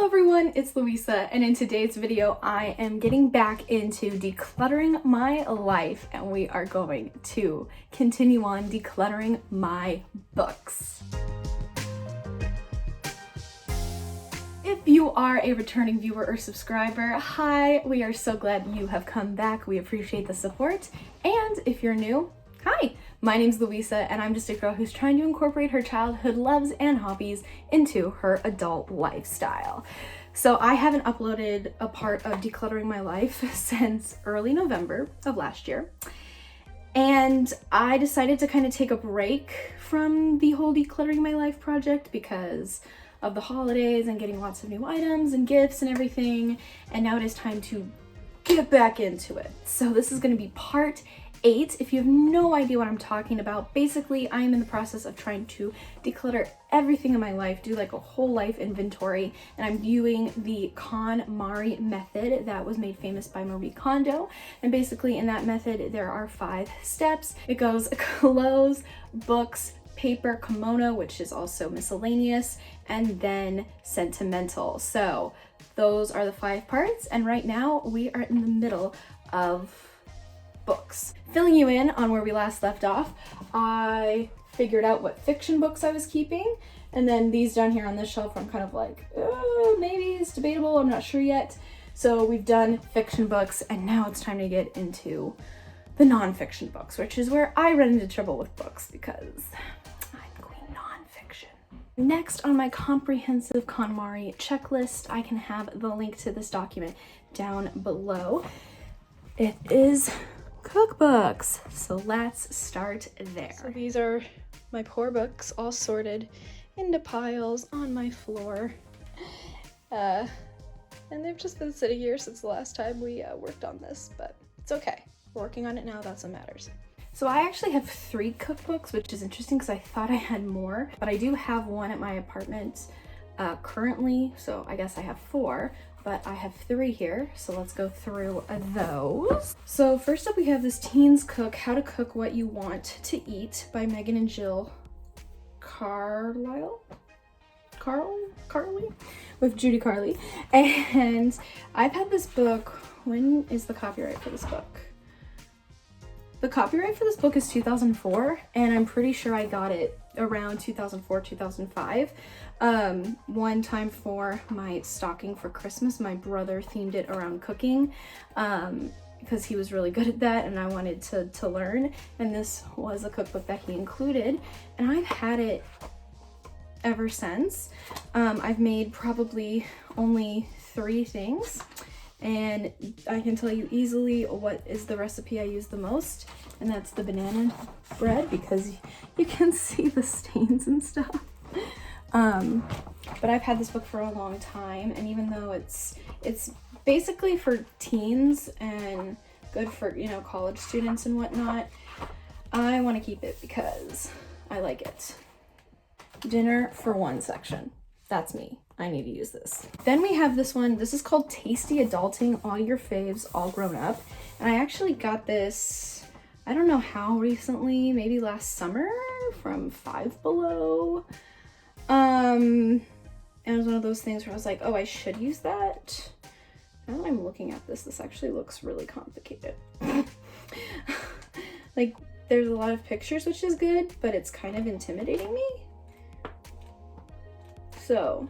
Hello everyone, it's Louisa, and in today's video I am getting back into decluttering my life, and we are going to continue on decluttering my books. If you are a returning viewer or subscriber, hi, we are so glad you have come back. We appreciate the support. And if you're new, hi, my name's Louisa, and I'm just a girl who's trying to incorporate her childhood loves and hobbies into her adult lifestyle. So I haven't uploaded a part of Decluttering My Life since early November of last year. And I decided to kind of take a break from the whole Decluttering My Life project because of the holidays and getting lots of new items and gifts and everything. And now it is time to get back into it. So this is going to be part 8. If you have no idea what I'm talking about, basically I'm in the process of trying to declutter everything in my life, do like a whole life inventory, and I'm viewing the KonMari method that was made famous by Marie Kondo. And basically in that method there are 5 steps. It goes clothes, books, paper, kimono, which is also miscellaneous, and then sentimental. So those are the 5 parts, and right now we are in the middle of books. Filling you in on where we last left off, I figured out what fiction books I was keeping, and then these down here on this shelf I'm kind of like, oh, maybe it's debatable, I'm not sure yet. So we've done fiction books, and now it's time to get into the non-fiction books, which is where I run into trouble with books because I'm queen non-fiction. Next on my comprehensive KonMari checklist, I can have the link to this document down below. It is cookbooks. So let's start there. So these are my poor books all sorted into piles on my floor. And they've just been sitting here since the last time we worked on this, but it's okay. We're working on it now, that's what matters. So I actually have 3 cookbooks, which is interesting because I thought I had more, but I do have one at my apartment currently, so I guess I have 4. But I have 3 here, so let's go through those. So first up we have this Teens Cook, How to Cook What You Want to Eat by Megan and Jill Carly with Judy Carly. And I've had this book, when is the copyright for this book? The copyright for this book is 2004, and I'm pretty sure I got it around 2004, 2005. One time for my stocking for Christmas, my brother themed it around cooking because he was really good at that and I wanted to learn, and this was a cookbook that he included, and I've had it ever since. I've made probably only 3 things, and I can tell you easily what is the recipe I use the most, and that's the banana bread because you can see the stains and stuff. But I've had this book for a long time, and even though it's basically for teens and good for, you know, college students and whatnot, I want to keep it because I like it. Dinner for one section. That's me. I need to use this. Then we have this one. This is called Tasty Adulting, All Your Faves All Grown Up. And I actually got this, I don't know how recently, maybe last summer from Five Below. And it was one of those things where I was like, oh, I should use that. Now that I'm looking at this actually looks really complicated. Like, there's a lot of pictures, which is good, but it's kind of intimidating me. So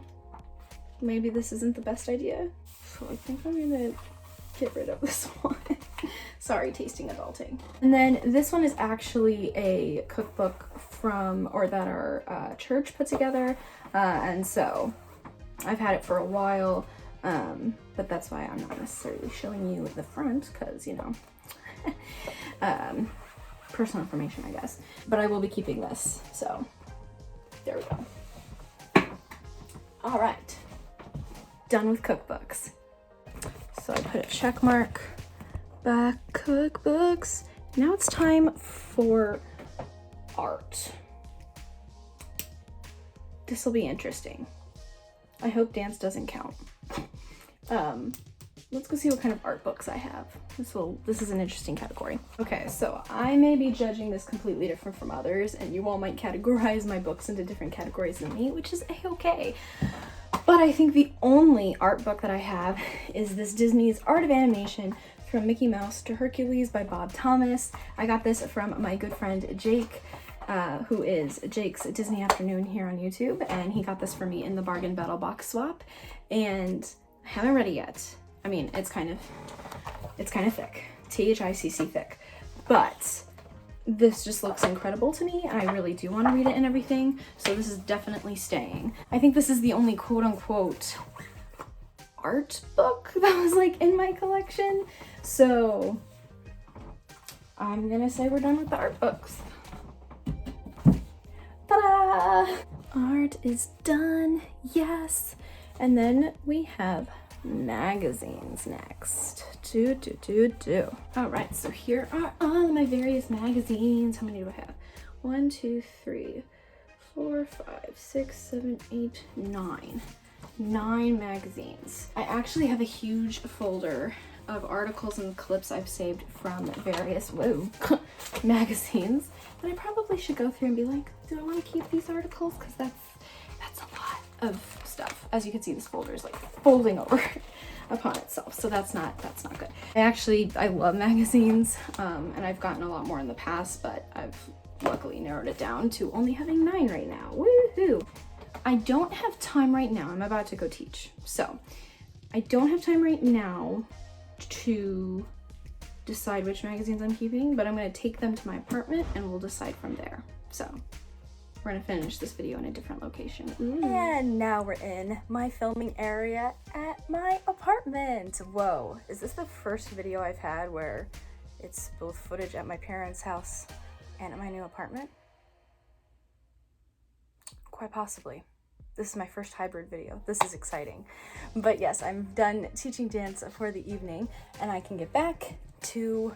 maybe this isn't the best idea. So I think I'm gonna get rid of this one. Sorry, Tasting Adulting. And then this one is actually a cookbook that our church put together. And so I've had it for a while, but that's why I'm not necessarily showing you the front because, you know, personal information, I guess. But I will be keeping this, so there we go. All right, done with cookbooks. So I put a check mark, back cookbooks. Now it's time for art. This will be interesting. I hope dance doesn't count. Let's go see what kind of art books I have. This is an interesting category. Okay, so I may be judging this completely different from others, and you all might categorize my books into different categories than me, which is a-okay. But I think the only art book that I have is this Disney's Art of Animation from Mickey Mouse to Hercules by Bob Thomas. I got this from my good friend Jake, who is Jake's Disney Afternoon here on YouTube, and he got this for me in the Bargain Battle box swap, and I haven't read it yet. I mean, it's kind of thick, THICC thick, but this just looks incredible to me, and I really do want to read it and everything, so this is definitely staying. I think this is the only quote-unquote art book that was like in my collection, so I'm gonna say we're done with the art books. Ta-da! Art is done, yes. And then we have magazines next. All right, so here are all my various magazines. How many do I have? 1, 2, 3, 4, 5, 6, 7, 8, 9. 9 magazines. I actually have a huge folder of articles and clips I've saved from various magazines that I probably should go through and be like, do I want to keep these articles? Because that's a lot of stuff. As you can see, this folder is like folding over upon itself, so that's not good. I love magazines, and I've gotten a lot more in the past, but I've luckily narrowed it down to only having 9 right now. Woohoo! I don't have time right now. I'm about to go teach, so I don't have time right now to decide which magazines I'm keeping, but I'm going to take them to my apartment and we'll decide from there. So we're going to finish this video in a different location. Ooh. And now we're in my filming area at my apartment. Whoa, is this the first video I've had where it's both footage at my parents' house and at my new apartment? Quite possibly. This is my first hybrid video. This is exciting. But yes, I'm done teaching dance for the evening and I can get back to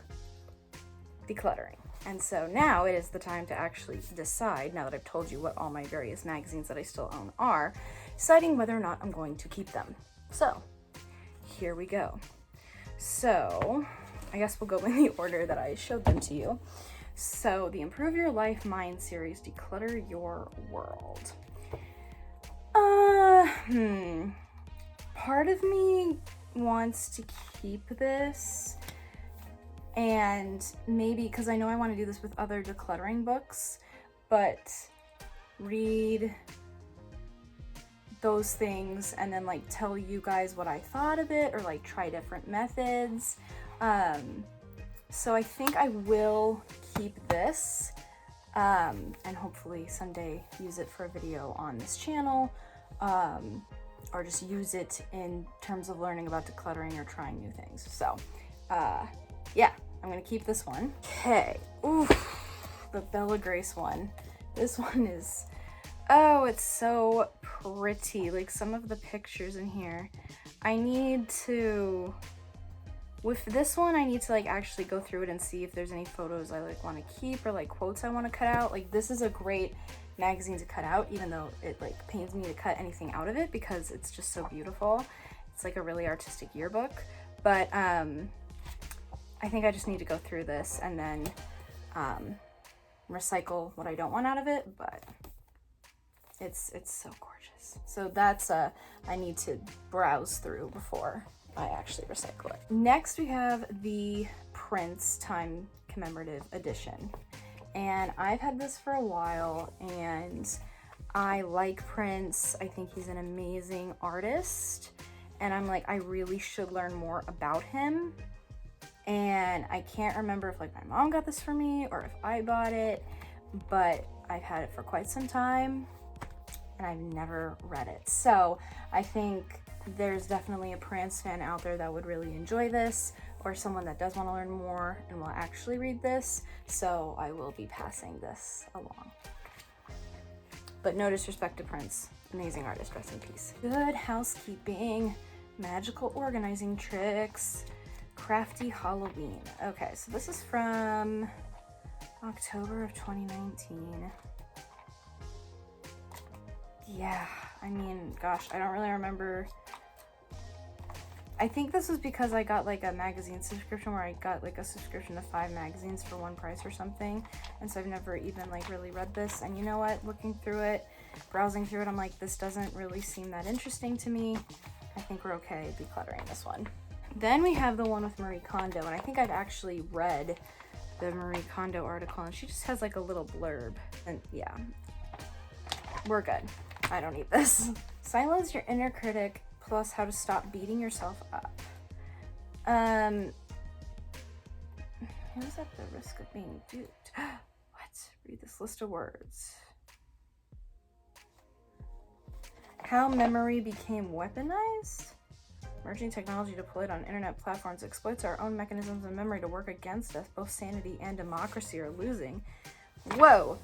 decluttering. And so now it is the time to actually decide, now that I've told you what all my various magazines that I still own are, deciding whether or not I'm going to keep them. So here we go. So I guess we'll go in the order that I showed them to you. So the Improve Your Life Mind series, Declutter Your World. Part of me wants to keep this, and maybe because I know I want to do this with other decluttering books, but read those things and then like tell you guys what I thought of it, or like try different methods. So I think I will keep this, and hopefully someday use it for a video on this channel, or just use it in terms of learning about decluttering or trying new things. So yeah, I'm gonna keep this one. Okay, ooh, the Bella Grace one. This one is, oh, it's so pretty. Like some of the pictures in here, with this one, I need to like actually go through it and see if there's any photos I like want to keep or like quotes I want to cut out. Like this is a great magazine to cut out, even though it like pains me to cut anything out of it because it's just so beautiful. It's like a really artistic yearbook, but I think I just need to go through this and then recycle what I don't want out of it, but it's so gorgeous. So that's I need to browse through before I actually recycle it. Next we have the Prince Time Commemorative Edition, and I've had this for a while and I like Prince. I think he's an amazing artist, and I'm like, I really should learn more about him. And I can't remember if like my mom got this for me or if I bought it, but I've had it for quite some time and I've never read it. So I think there's definitely a Prince fan out there that would really enjoy this, or someone that does want to learn more and will actually read this. So I will be passing this along. But no disrespect to Prince, amazing artist, rest in peace. Good Housekeeping, Magical Organizing Tricks, Crafty Halloween. Okay, so this is from October of 2019. Yeah, I mean, gosh, I don't really remember. I think this was because I got like a magazine subscription where I got like a subscription to 5 magazines for one price or something. And so I've never even like really read this. And you know what, looking through it, browsing through it, I'm like, this doesn't really seem that interesting to me. I think we're okay decluttering this one. Then we have the one with Marie Kondo, and I think I've actually read the Marie Kondo article, and she just has like a little blurb, and yeah, we're good. I don't need this. Silence your inner critic, plus how to stop beating yourself up. Who's at the risk of being duped? What? Read this list of words. How memory became weaponized? Emerging technology deployed on internet platforms exploits our own mechanisms of memory to work against us. Both sanity and democracy are losing. Whoa.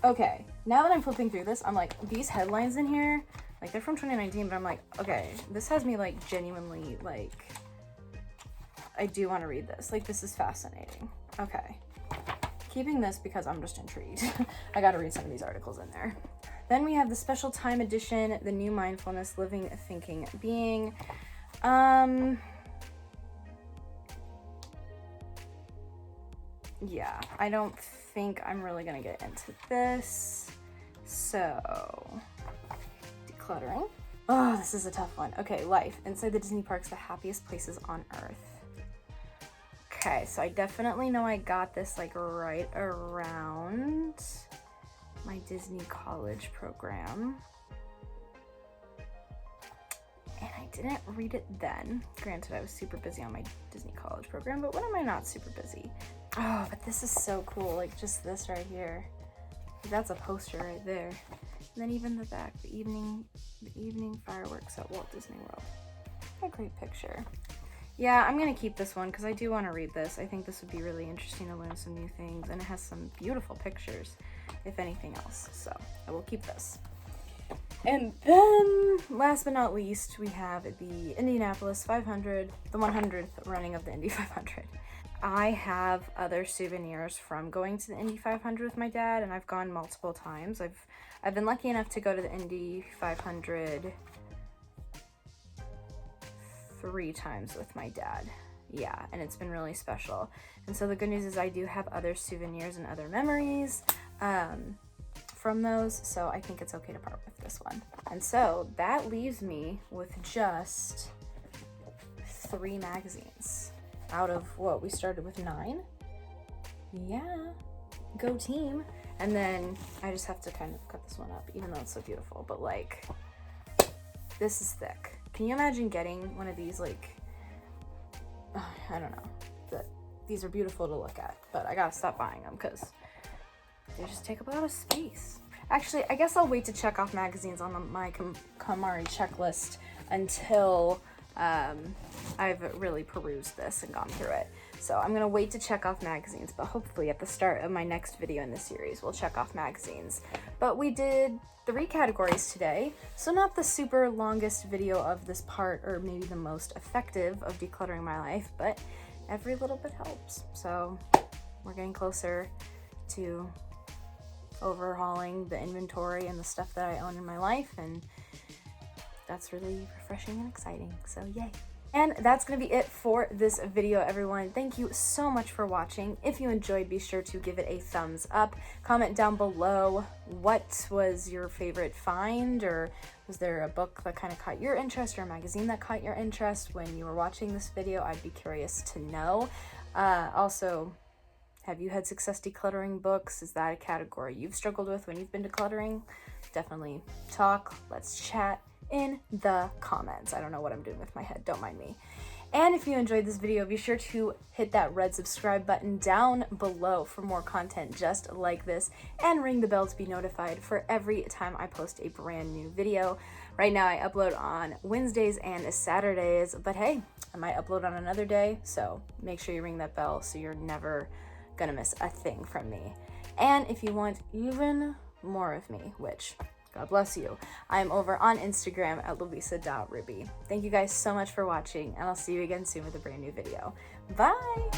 Okay. Now that I'm flipping through this, I'm like, these headlines in here, like, they're from 2019, but I'm like, okay, this has me like genuinely like, I do want to read this. Like, this is fascinating. Okay. Keeping this because I'm just intrigued. I got to read some of these articles in there. Then we have the special time edition, the new mindfulness, living, thinking, being. Yeah, I don't think I'm really gonna get into this. So, decluttering. Oh, this is a tough one. Okay, life. Inside the Disney parks, the happiest places on earth. Okay, so I definitely know I got this like right around my Disney college program. And I didn't read it then. Granted, I was super busy on my Disney college program, but when am I not super busy? Oh, but this is so cool. Like, just this right here. That's a poster right there. And then even the back, the evening fireworks at Walt Disney World. What a great picture. Yeah, I'm gonna keep this one because I do want to read this. I think this would be really interesting to learn some new things, and it has some beautiful pictures, if anything else. So I will keep this. And then, last but not least, we have the Indianapolis 500, the 100th running of the Indy 500. I have other souvenirs from going to the Indy 500 with my dad, and I've gone multiple times. I've been lucky enough to go to the Indy 500 3 times with my dad. Yeah, and it's been really special. And so the good news is I do have other souvenirs and other memories from those, so I think it's okay to part with this one. And so that leaves me with just 3 magazines out of what we started with 9. Yeah, go team. And then I just have to kind of cut this one up, even though it's so beautiful, but like, this is thick. Can you imagine getting one of these, like, I don't know, these are beautiful to look at, but I gotta stop buying them because they just take up a lot of space. Actually, I guess I'll wait to check off magazines on my KonMari checklist until I've really perused this and gone through it. So I'm gonna wait to check off magazines, but hopefully at the start of my next video in this series, we'll check off magazines. But we did 3 categories today, so not the super longest video of this part, or maybe the most effective of decluttering my life, but every little bit helps. So we're getting closer to overhauling the inventory and the stuff that I own in my life, and that's really refreshing and exciting, so yay. And that's gonna be it for this video, everyone. Thank you so much for watching. If you enjoyed, be sure to give it a thumbs up. Comment down below what was your favorite find, or was there a book that kind of caught your interest, or a magazine that caught your interest when you were watching this video? I'd be curious to know. Also, have you had success decluttering books? Is that a category you've struggled with when you've been decluttering? Definitely talk, let's chat in the comments. I don't know what I'm doing with my head, don't mind me. And if you enjoyed this video, be sure to hit that red subscribe button down below for more content just like this, and ring the bell to be notified for every time I post a brand new video. Right now I upload on Wednesdays and Saturdays, but hey, I might upload on another day, so make sure you ring that bell so you're never gonna miss a thing from me. And if you want even more of me, which God bless you, I'm over on Instagram at louisa.ruby. Thank you guys so much for watching, and I'll see you again soon with a brand new video. Bye!